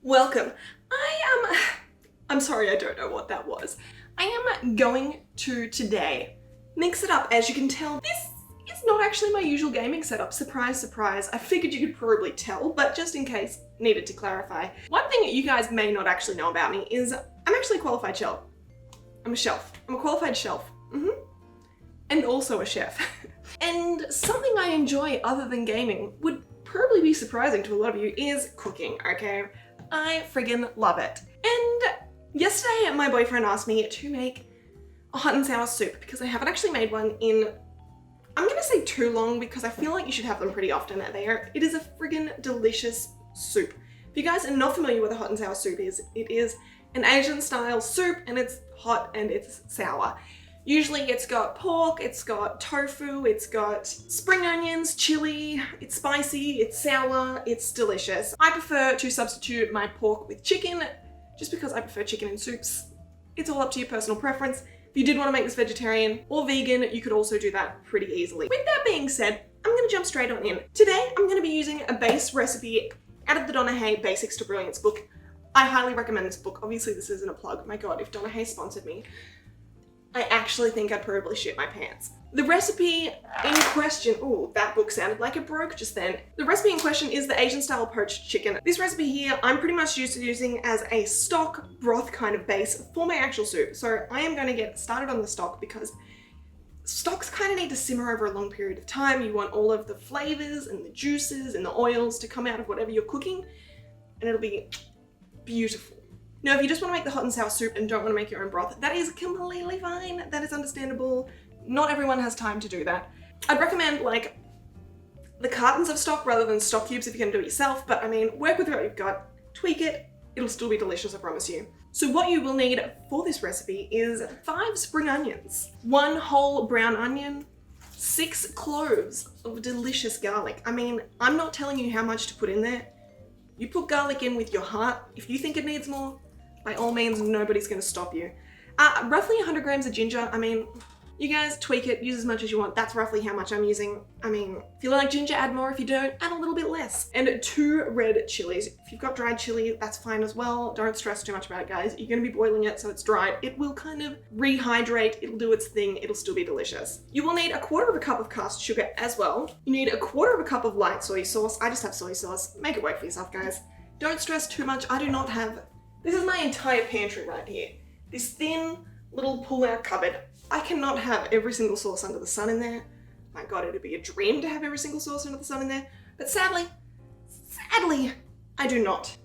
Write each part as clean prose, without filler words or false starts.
Welcome. I'm sorry, I don't know what that was. I am going to today mix it up. As you can tell, this is not actually my usual gaming setup. Surprise, surprise. I figured you could probably tell, but just in case, needed to clarify. One thing that you guys may not actually know about me is I'm actually a qualified shelf. I'm a shelf. I'm a qualified shelf. And also a chef. And something I enjoy other than gaming would probably be surprising to a lot of you is cooking, okay? I friggin' love it. And yesterday my boyfriend asked me to make a hot and sour soup because I haven't actually made one in, I'm gonna say too long because I feel like you should have them pretty often. It is a friggin' delicious soup. If you guys are not familiar with a hot and sour soup is, it is an Asian style soup and it's hot and it's sour. Usually it's got pork, it's got tofu, it's got spring onions, chili, it's spicy, it's sour, it's delicious. I prefer to substitute my pork with chicken just because I prefer chicken in soups. It's all up to your personal preference. If you did want to make this vegetarian or vegan, you could also do that pretty easily. With that being said, I'm gonna jump straight on in. Today, I'm gonna be using a base recipe out of the Donna Hay Basics to Brilliance book. I highly recommend this book. Obviously this isn't a plug. My God, if Donna Hay sponsored me, I actually think I'd probably shit my pants. The recipe in question, ooh, that book sounded like it broke just then. The recipe in question is the Asian style poached chicken. This recipe here, I'm pretty much used to using as a stock broth kind of base for my actual soup. So I am gonna get started on the stock because stocks kind of need to simmer over a long period of time. You want all of the flavors and the juices and the oils to come out of whatever you're cooking, and it'll be beautiful. Now, if you just want to make the hot and sour soup and don't want to make your own broth, that is completely fine. That is understandable. Not everyone has time to do that. I'd recommend like the cartons of stock rather than stock cubes if you're gonna do it yourself, but I mean, work with what you've got, tweak it, it'll still be delicious, I promise you. So what you will need for this recipe is 5 spring onions, 1 whole brown onion, 6 cloves of delicious garlic. I mean, I'm not telling you how much to put in there. You put garlic in with your heart. If you think it needs more, by all means, nobody's gonna stop you. Roughly 100 grams of ginger. I mean, you guys tweak it, use as much as you want. That's roughly how much I'm using. I mean, if you like ginger, add more. If you don't, add a little bit less. And 2 red chilies. If you've got dried chili, that's fine as well. Don't stress too much about it, guys. You're gonna be boiling it so it's dried. It will kind of rehydrate. It'll do its thing. It'll still be delicious. You will need 1/4 cup of cast sugar as well. You need 1/4 cup of light soy sauce. I just have soy sauce. Make it work for yourself, guys. Don't stress too much. I do not have, this is my entire pantry right here. This thin little pull-out cupboard. I cannot have every single sauce under the sun in there. My God, it'd be a dream to have every single sauce under the sun in there. But sadly, I do not.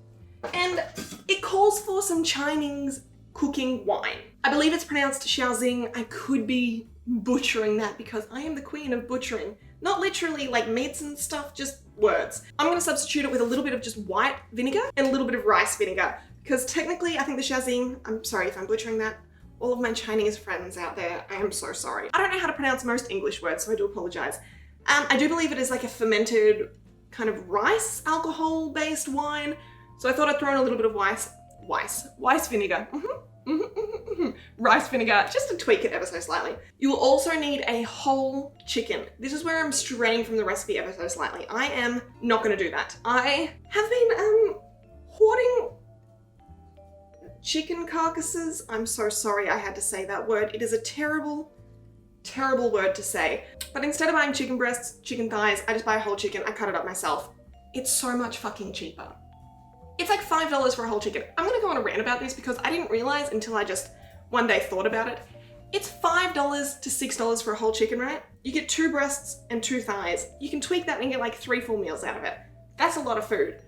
And it calls for some Chinese cooking wine. I believe it's pronounced Shaoxing. I could be butchering that because I am the queen of butchering. Not literally like meats and stuff, just words. I'm gonna substitute it with a little bit of just white vinegar and a little bit of rice vinegar. Because technically, I think the Shaoxing, I'm sorry if I'm butchering that. All of my Chinese friends out there, I am so sorry. I don't know how to pronounce most English words, so I do apologize. I do believe it is like a fermented kind of rice alcohol-based wine. So I thought I'd throw in a little bit of rice vinegar. Rice vinegar, just to tweak it ever so slightly. You will also need a whole chicken. This is where I'm straying from the recipe ever so slightly. I am not gonna do that. I have been hoarding chicken carcasses. I'm so sorry I had to say that word. It is a terrible, terrible word to say. But instead of buying chicken breasts, chicken thighs, I just buy a whole chicken, I cut it up myself. It's so much fucking cheaper. It's like $5 for a whole chicken. I'm gonna go on a rant about this because I didn't realize until I just one day thought about it. It's $5 to $6 for a whole chicken, right? You get 2 breasts and 2 thighs. You can tweak that and get like 3 full meals out of it. That's a lot of food.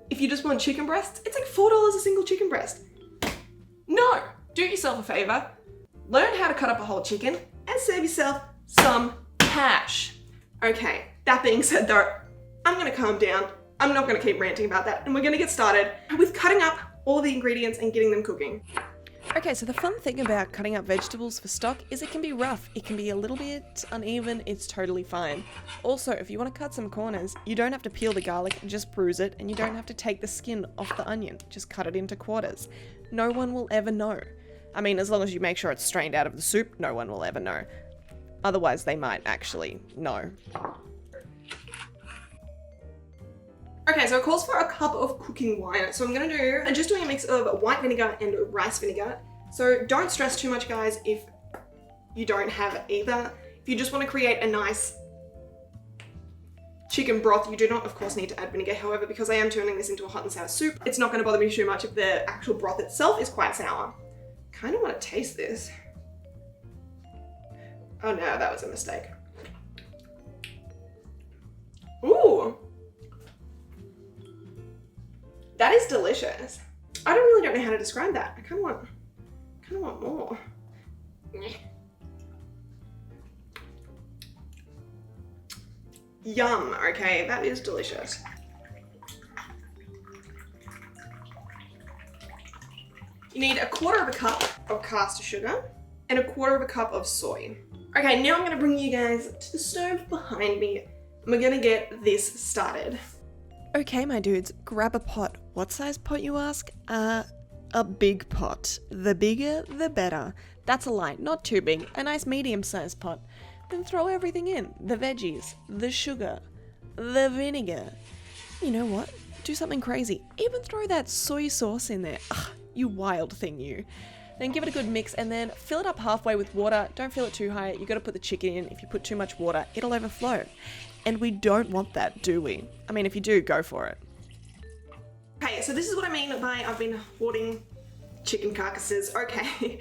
If you just want chicken breasts, it's like $4 a single chicken breast. No, do yourself a favor, learn how to cut up a whole chicken and save yourself some cash. Okay, that being said though, I'm gonna calm down. I'm not gonna keep ranting about that and we're gonna get started with cutting up all of the ingredients and getting them cooking. Okay, so the fun thing about cutting up vegetables for stock is it can be rough. It can be a little bit uneven, it's totally fine. Also, if you want to cut some corners, you don't have to peel the garlic, just bruise it, and you don't have to take the skin off the onion, just cut it into quarters. No one will ever know. I mean, as long as you make sure it's strained out of the soup, no one will ever know. Otherwise, they might actually know. Okay, so it calls for a cup of cooking wine. So I'm just doing a mix of white vinegar and rice vinegar. So don't stress too much, guys, if you don't have either. If you just want to create a nice chicken broth, you do not, of course, need to add vinegar. However, because I am turning this into a hot and sour soup, it's not going to bother me too much if the actual broth itself is quite sour. Kind of want to taste this. Oh no, that was a mistake. Ooh. That is delicious. I really don't know how to describe that. I kind of want more. Yum, okay, that is delicious. You need 1/4 cup of caster sugar and 1/4 cup of soy. Okay, now I'm gonna bring you guys to the stove behind me. We're gonna get this started. Okay, my dudes, grab a pot. What size pot, you ask? A big pot. The bigger, the better. That's a lie, not too big. A nice medium-sized pot. Then throw everything in. The veggies, the sugar, the vinegar. You know what? Do something crazy. Even throw that soy sauce in there. Ugh, you wild thing, you. Then give it a good mix and then fill it up halfway with water. Don't fill it too high. You gotta put the chicken in. If you put too much water, it'll overflow. And we don't want that, do we? I mean, if you do, go for it. Okay, so this is what I mean by I've been hoarding chicken carcasses. Okay.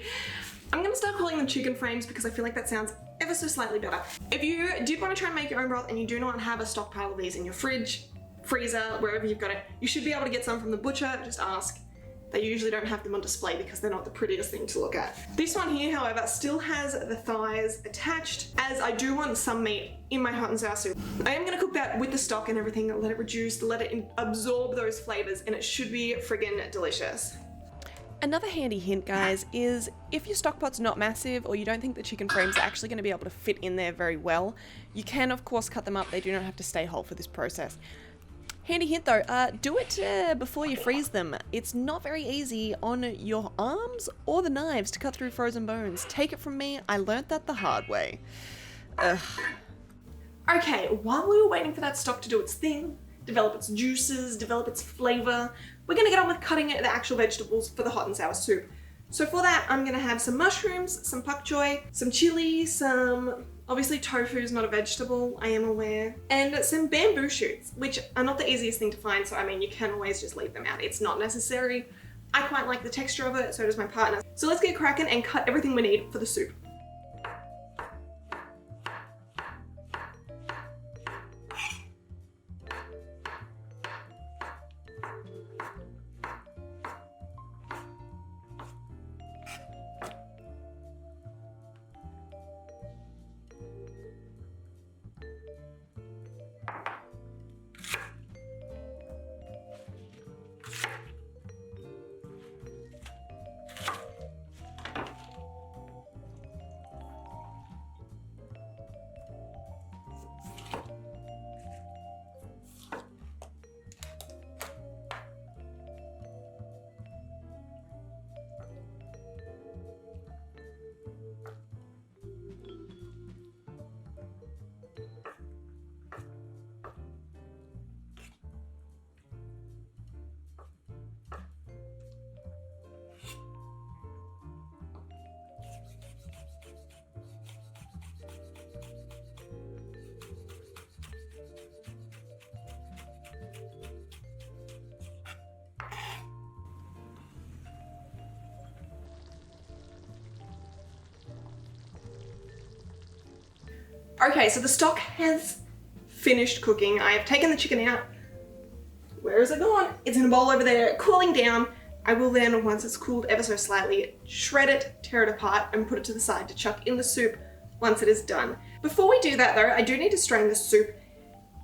I'm gonna start calling them chicken frames because I feel like that sounds ever so slightly better. If you did want to try and make your own broth and you do not have a stockpile of these in your fridge, freezer, wherever you've got it, you should be able to get some from the butcher. Just ask. They usually don't have them on display because they're not the prettiest thing to look at. This one here, however, still has the thighs attached, as I do want some meat in my hot and sour soup. I am gonna cook that with the stock and everything, let it reduce, let it absorb those flavors, and it should be friggin' delicious. Another handy hint, guys, is if your stock pot's not massive or you don't think the chicken frames are actually going to be able to fit in there very well, you can, of course, cut them up. They do not have to stay whole for this process. Handy hint though, do it before you freeze them. It's not very easy on your arms or the knives to cut through frozen bones. Take it from me, I learnt that the hard way. Ugh. Okay, while we were waiting for that stock to do its thing, develop its juices, develop its flavor, we're gonna get on with cutting the actual vegetables for the hot and sour soup. So for that, I'm gonna have some mushrooms, some bok choy, some chilli, obviously tofu is not a vegetable, I am aware, and some bamboo shoots, which are not the easiest thing to find, so I mean, you can always just leave them out. It's not necessary. I quite like the texture of it, so does my partner. So let's get cracking and cut everything we need for the soup. Okay, so the stock has finished cooking. I have taken the chicken out. Where is it gone? It's in a bowl over there, cooling down. I will then, once it's cooled ever so slightly, shred it, tear it apart, and put it to the side to chuck in the soup once it is done. Before we do that though, I do need to strain the soup.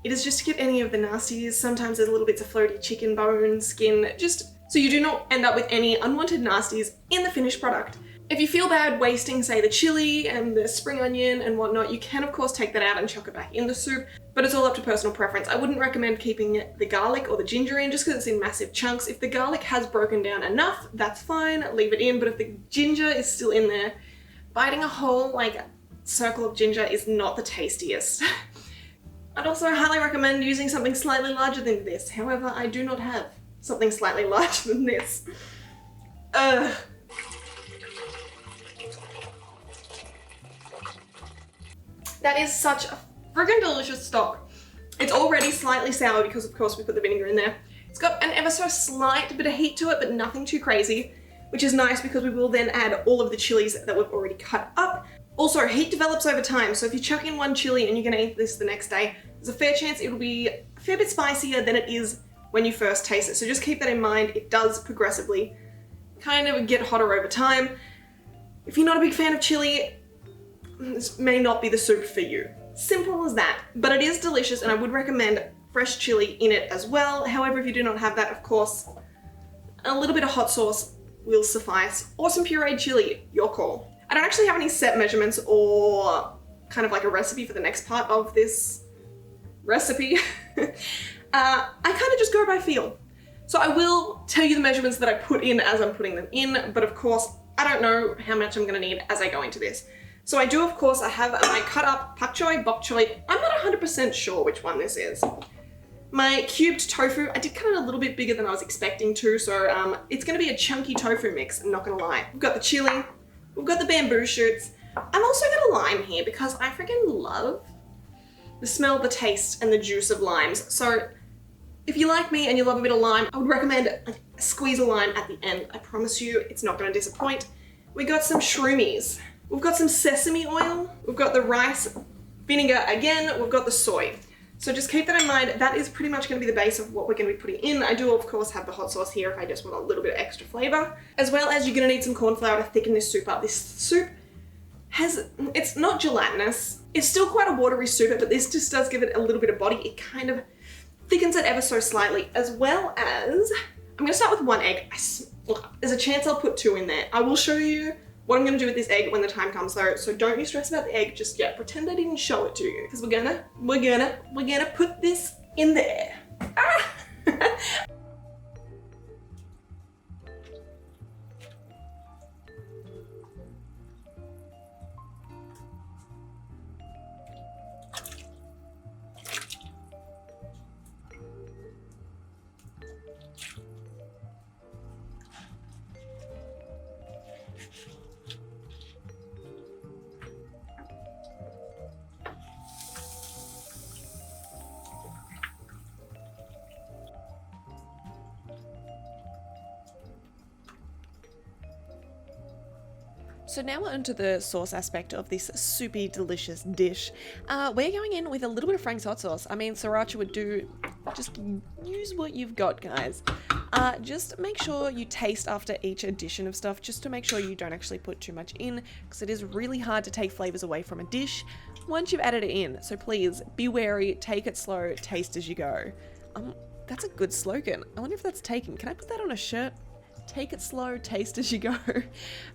It is just to get any of the nasties. Sometimes there's little bits of floaty chicken bone, skin, just so you do not end up with any unwanted nasties in the finished product. If you feel bad wasting, say, the chili and the spring onion and whatnot, you can of course take that out and chuck it back in the soup, but it's all up to personal preference. I wouldn't recommend keeping the garlic or the ginger in just because it's in massive chunks. If the garlic has broken down enough, that's fine, leave it in, but if the ginger is still in there, biting a whole, circle of ginger is not the tastiest. I'd also highly recommend using something slightly larger than this. However, I do not have something slightly larger than this. Ugh. That is such a friggin' delicious stock. It's already slightly sour because of course we put the vinegar in there. It's got an ever so slight bit of heat to it, but nothing too crazy, which is nice because we will then add all of the chilies that we've already cut up. Also, heat develops over time, so if you chuck in one chili and you're gonna eat this the next day, there's a fair chance it'll be a fair bit spicier than it is when you first taste it. So just keep that in mind. It does progressively kind of get hotter over time. If you're not a big fan of chili, this may not be the soup for you. Simple as that, but it is delicious and I would recommend fresh chili in it as well. However, if you do not have that, of course, a little bit of hot sauce will suffice, or some pureed chili, your call. I don't actually have any set measurements or kind of like a recipe for the next part of this recipe. I kind of just go by feel. So I will tell you the measurements that I put in as I'm putting them in, but of course, I don't know how much I'm gonna need as I go into this. So I do, of course, I have my cut up Pak Choy, Bok Choy. I'm not 100% sure which one this is. My cubed tofu, I did cut it a little bit bigger than I was expecting to, so it's gonna be a chunky tofu mix, I'm not gonna lie. We've got the chili, we've got the bamboo shoots. I'm also got a lime here because I freaking love the smell, the taste, and the juice of limes. So if you like me and you love a bit of lime, I would recommend a squeeze of lime at the end. I promise you, it's not gonna disappoint. We got some shroomies. We've got some sesame oil. We've got the rice vinegar again. We've got the soy. So just keep that in mind. That is pretty much gonna be the base of what we're gonna be putting in. I do, of course, have the hot sauce here if I just want a little bit of extra flavor. As well as you're gonna need some corn flour to thicken this soup up. This soup it's not gelatinous. It's still quite a watery soup, but this just does give it a little bit of body. It kind of thickens it ever so slightly, as well as, I'm gonna start with one egg. Look, there's a chance I'll put two in there. I will show you what I'm gonna do with this egg when the time comes though, so don't you stress about the egg just yet. Pretend I didn't show it to you, because we're gonna put this in there. Ah! So now we're into the sauce aspect of this soupy delicious dish. We're going in with a little bit of Frank's hot sauce. I mean, sriracha would do, just use what you've got, guys. Just make sure you taste after each addition of stuff, just to make sure you don't actually put too much in, because it is really hard to take flavors away from a dish once you've added it in. So please be wary, take it slow, taste as you go. That's a good slogan. I wonder if that's taken. Can I put that on a shirt? Take it slow, taste as you go.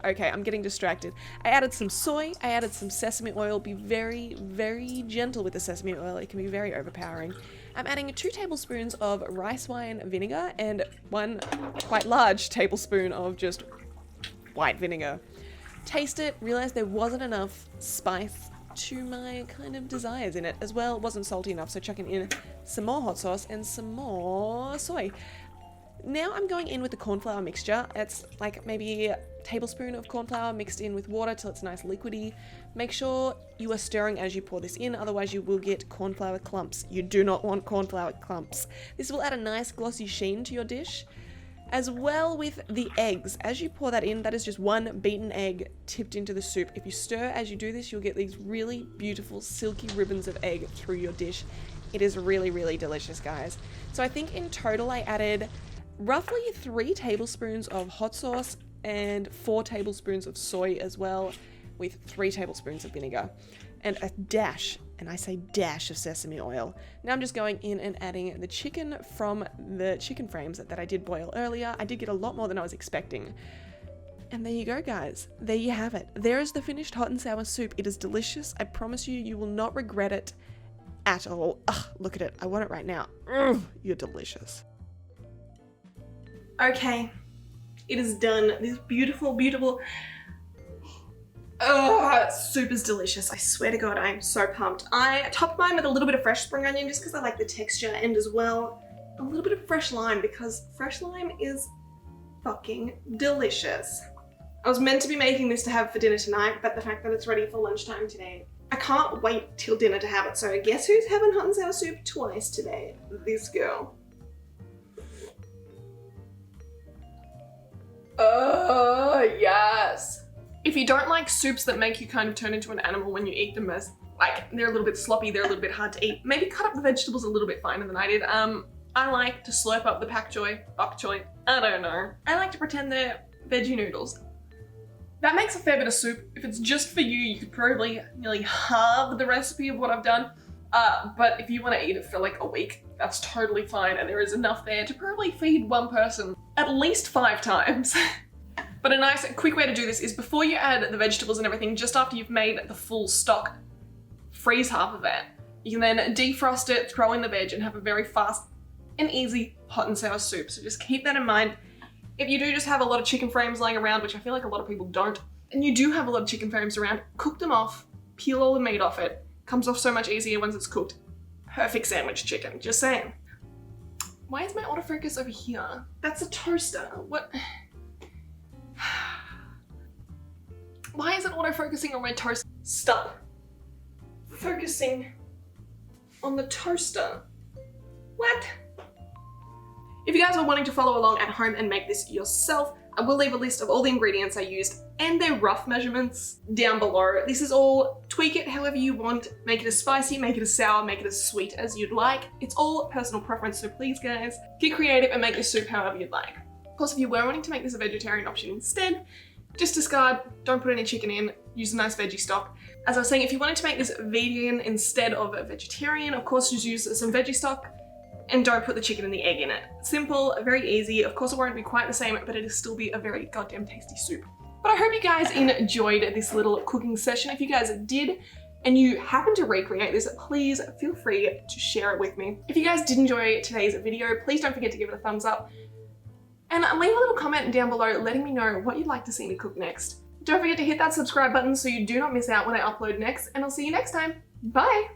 Okay, I'm getting distracted. I added some soy, I added some sesame oil. Be very, very gentle with the sesame oil. It can be very overpowering. I'm adding 2 tablespoons of rice wine vinegar and 1 quite large tablespoon of just white vinegar. Taste it, realize there wasn't enough spice to my kind of desires in it. As well, it wasn't salty enough, so chucking in some more hot sauce and some more soy. Now I'm going in with the corn flour mixture. It's like maybe a tablespoon of corn flour mixed in with water till it's nice liquidy. Make sure you are stirring as you pour this in, otherwise you will get corn flour clumps. You do not want corn flour clumps. This will add a nice glossy sheen to your dish. As well with the eggs, as you pour that in, that is just 1 beaten egg tipped into the soup. If you stir as you do this, you'll get these really beautiful silky ribbons of egg through your dish. It is really, really delicious, guys. So I think in total I added roughly 3 tablespoons of hot sauce and 4 tablespoons of soy as well, with 3 tablespoons of vinegar and a dash, and I say dash, of sesame oil. Now I'm just going in and adding the chicken from the chicken frames that I did boil earlier. I did get a lot more than I was expecting. And there you go, guys. There you have it. There is the finished hot and sour soup. It is delicious. I promise you, you will not regret it at all. Ugh, look at it. I want it right now. Ugh, you're delicious. Okay, it is done. This beautiful, beautiful Ugh, soup is delicious. I swear to God, I am so pumped. I topped mine with a little bit of fresh spring onion just because I like the texture, and as well, a little bit of fresh lime because fresh lime is fucking delicious. I was meant to be making this to have for dinner tonight, but the fact that it's ready for lunchtime today, I can't wait till dinner to have it. So guess who's having hot and sour soup twice today? This girl. Oh, yes. If you don't like soups that make you kind of turn into an animal when you eat them, as like they're a little bit sloppy, they're a little bit hard to eat, maybe cut up the vegetables a little bit finer than I did. I like to slurp up the Bok Choy, I don't know. I like to pretend they're veggie noodles. That makes a fair bit of soup. If it's just for you, you could probably nearly halve the recipe of what I've done. But if you want to eat it for like a week, that's totally fine, and there is enough there to probably feed one person at least 5 times. But a nice quick way to do this is before you add the vegetables and everything, just after you've made the full stock, freeze half of it. You can then defrost it, throw in the veg, and have a very fast and easy hot and sour soup. So just keep that in mind. If you do just have a lot of chicken frames lying around, which I feel like a lot of people don't, and you do have a lot of chicken frames around, cook them off, peel all the meat off it. Comes off so much easier once it's cooked. Perfect sandwich chicken, just saying. Why is my autofocus over here? That's a toaster. What? Why is it autofocusing on my toast? Stop focusing on the toaster. What? If you guys are wanting to follow along at home and make this yourself, I will leave a list of all the ingredients I used and their rough measurements down below. This is all, tweak it however you want, make it as spicy, make it as sour, make it as sweet as you'd like. It's all personal preference, so please guys, get creative and make this soup however you'd like. Of course, if you were wanting to make this a vegetarian option instead, just discard, don't put any chicken in, use a nice veggie stock. As I was saying, if you wanted to make this vegan instead of a vegetarian, of course just use some veggie stock and don't put the chicken and the egg in it. Simple, very easy. Of course it won't be quite the same, but it'll still be a very goddamn tasty soup. But I hope you guys enjoyed this little cooking session. If you guys did, and you happen to recreate this, please feel free to share it with me. If you guys did enjoy today's video, please don't forget to give it a thumbs up. And leave a little comment down below letting me know what you'd like to see me cook next. Don't forget to hit that subscribe button so you do not miss out when I upload next, and I'll see you next time. Bye!